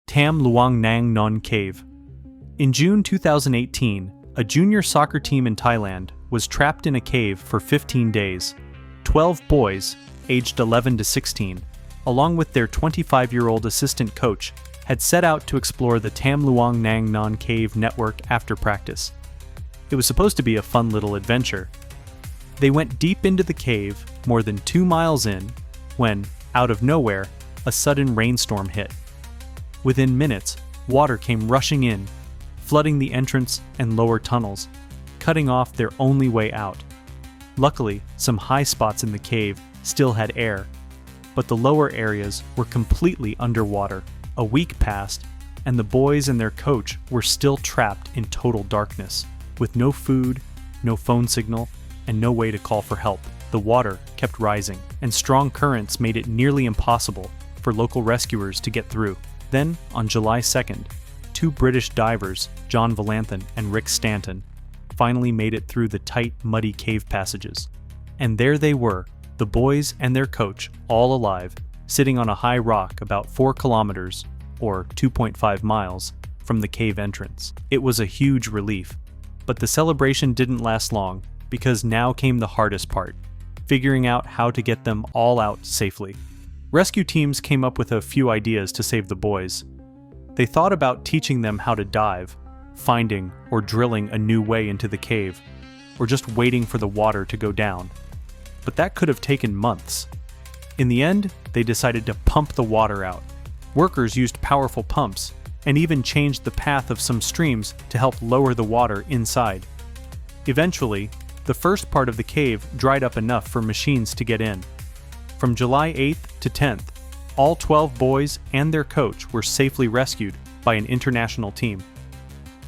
Tam Luang Nang Non Cave. In June 2018, a junior soccer team in Thailand was trapped in a cave for 15 days. 12 boys, aged 11 to 16, along with their 25-year-old assistant coach, had set out to explore the Tam Luang Nang Non Cave network after practice. It was supposed to be a fun little adventure. They went deep into the cave, more than 2 miles in, when, out of nowhere, a sudden rainstorm hit. Within minutes, water came rushing in, flooding the entrance and lower tunnels, cutting off their only way out. Luckily, some high spots in the cave still had air, but the lower areas were completely underwater. A week passed, and the boys and their coach were still trapped in total darkness, with no food, no phone signal, and no way to call for help. The water kept rising, and strong currents made it nearly impossible for local rescuers to get through. Then, on July 2nd, 2 British divers, John Valanthan and Rick Stanton, finally made it through the tight, muddy cave passages. And there they were, the boys and their coach, all alive, sitting on a high rock about 4 kilometers, or 2.5 miles, from the cave entrance. It was a huge relief, but the celebration didn't last long, because now came the hardest part, figuring out how to get them all out safely. Rescue teams came up with a few ideas to save the boys. They thought about teaching them how to dive, finding or drilling a new way into the cave, or just waiting for the water to go down. But that could have taken months. In the end, they decided to pump the water out. Workers used powerful pumps and even changed the path of some streams to help lower the water inside. Eventually, the first part of the cave dried up enough for machines to get in. From July 8th to 10th, all 12 boys and their coach were safely rescued by an international team.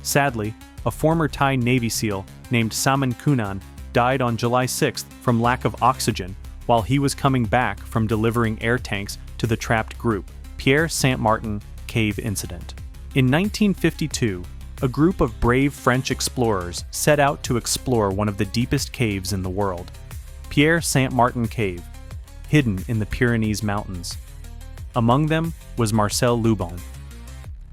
Sadly, a former Thai Navy SEAL named Saman Kunan died on July 6th from lack of oxygen while he was coming back from delivering air tanks to the trapped group. Pierre Saint-Martin Cave Incident. In 1952, a group of brave French explorers set out to explore one of the deepest caves in the world, Pierre Saint-Martin Cave, hidden in the Pyrenees Mountains. Among them was Marcel Lubin.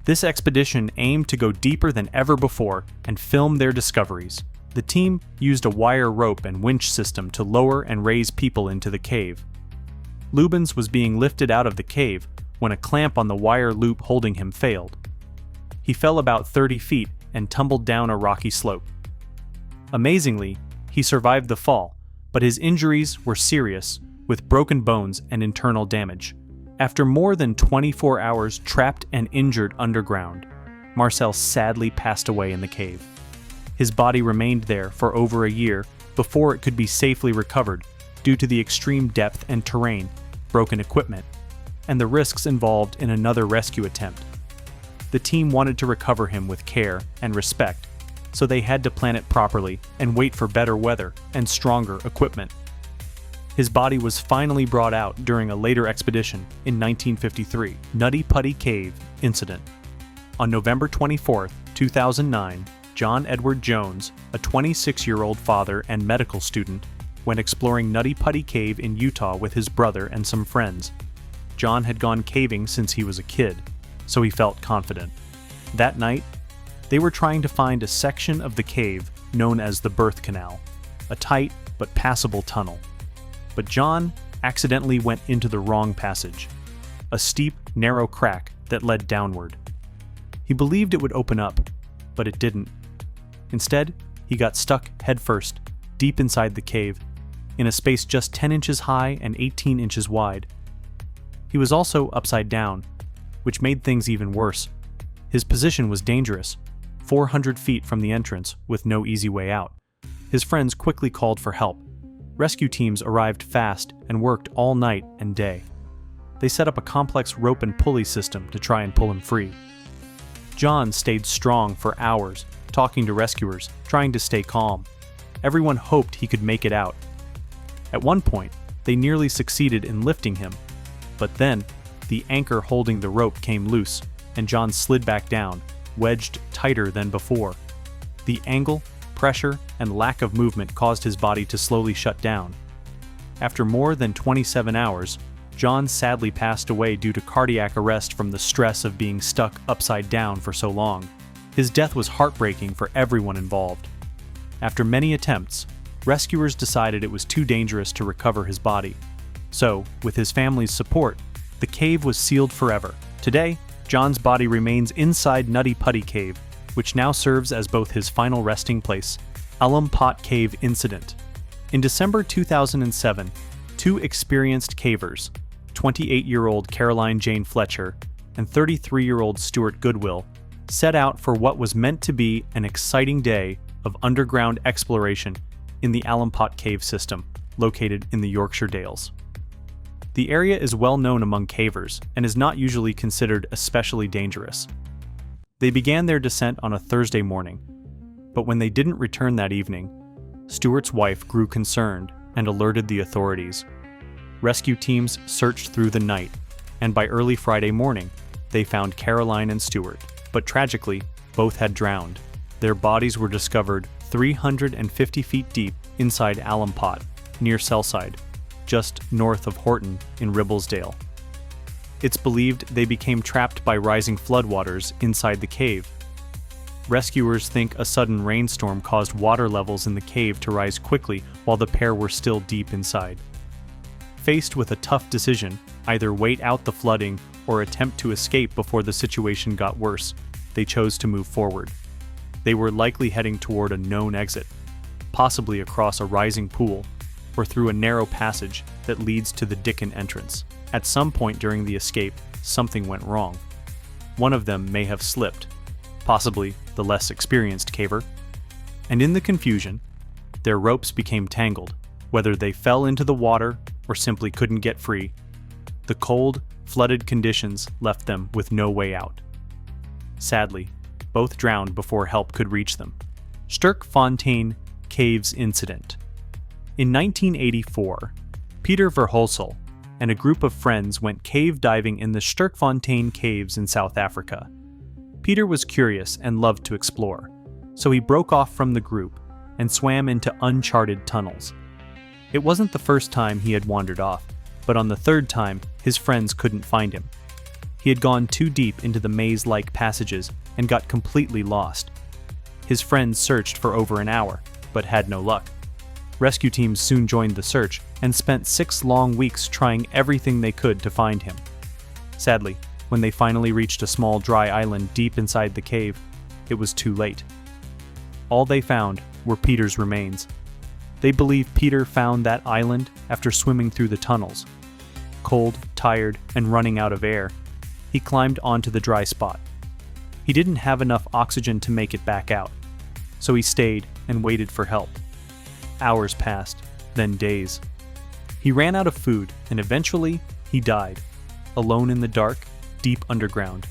This expedition aimed to go deeper than ever before and film their discoveries. The team used a wire rope and winch system to lower and raise people into the cave. Lubins was being lifted out of the cave when a clamp on the wire loop holding him failed. He fell about 30 feet and tumbled down a rocky slope. Amazingly, he survived the fall, but his injuries were serious, with broken bones and internal damage. After more than 24 hours trapped and injured underground, Marcel sadly passed away in the cave. His body remained there for over a year before it could be safely recovered due to the extreme depth and terrain, broken equipment, and the risks involved in another rescue attempt. The team wanted to recover him with care and respect, so they had to plan it properly and wait for better weather and stronger equipment. His body was finally brought out during a later expedition in 1953, Nutty Putty Cave Incident. On November 24, 2009, John Edward Jones, a 26-year-old father and medical student, went exploring Nutty Putty Cave in Utah with his brother and some friends. John had gone caving since he was a kid, so he felt confident. That night, they were trying to find a section of the cave known as the Birth Canal, a tight but passable tunnel. But John accidentally went into the wrong passage, a steep, narrow crack that led downward. He believed it would open up, but it didn't. Instead, he got stuck headfirst, deep inside the cave, in a space just 10 inches high and 18 inches wide. He was also upside down, which made things even worse. His position was dangerous, 400 feet from the entrance with no easy way out. His friends quickly called for help. Rescue teams arrived fast and worked all night and day. They set up a complex rope and pulley system to try and pull him free. John stayed strong for hours, talking to rescuers, trying to stay calm. Everyone hoped he could make it out. At one point, they nearly succeeded in lifting him, but then the anchor holding the rope came loose, and John slid back down, wedged tighter than before. The angle, pressure, and lack of movement caused his body to slowly shut down. After more than 27 hours, John sadly passed away due to cardiac arrest from the stress of being stuck upside down for so long. His death was heartbreaking for everyone involved. After many attempts, rescuers decided it was too dangerous to recover his body. So, with his family's support, the cave was sealed forever. Today, John's body remains inside Nutty Putty Cave, which now serves as both his final resting place. Alum Pot Cave Incident. In December 2007, two experienced cavers, 28-year-old Caroline Jane Fletcher and 33-year-old Stuart Goodwill, set out for what was meant to be an exciting day of underground exploration in the Alum Pot Cave system, located in the Yorkshire Dales. The area is well known among cavers and is not usually considered especially dangerous. They began their descent on a Thursday morning, but when they didn't return that evening, Stuart's wife grew concerned and alerted the authorities. Rescue teams searched through the night, and by early Friday morning, they found Caroline and Stuart, but tragically, both had drowned. Their bodies were discovered 350 feet deep inside Alum Pot, near Selside, just north of Horton in Ribblesdale. It's believed they became trapped by rising floodwaters inside the cave. Rescuers think a sudden rainstorm caused water levels in the cave to rise quickly while the pair were still deep inside. Faced with a tough decision, either wait out the flooding or attempt to escape before the situation got worse, they chose to move forward. They were likely heading toward a known exit, possibly across a rising pool or through a narrow passage that leads to the Dickon entrance. At some point during the escape, something went wrong. One of them may have slipped, possibly the less experienced caver, and in the confusion, their ropes became tangled. Whether they fell into the water or simply couldn't get free, the cold, flooded conditions left them with no way out. Sadly, both drowned before help could reach them. Sterkfontein Caves Incident. In 1984, Peter Verhulsel and a group of friends went cave diving in the Sterkfontein Caves in South Africa. Peter was curious and loved to explore, so he broke off from the group and swam into uncharted tunnels. It wasn't the first time he had wandered off, but on the third time, his friends couldn't find him. He had gone too deep into the maze-like passages and got completely lost. His friends searched for over an hour, but had no luck. Rescue teams soon joined the search and spent 6 long weeks trying everything they could to find him. Sadly, when they finally reached a small dry island deep inside the cave, it was too late. All they found were Peter's remains. They believe Peter found that island after swimming through the tunnels. Cold, tired, and running out of air, he climbed onto the dry spot. He didn't have enough oxygen to make it back out, so he stayed and waited for help. Hours passed, then days. He ran out of food, and eventually, he died, alone in the dark, deep underground.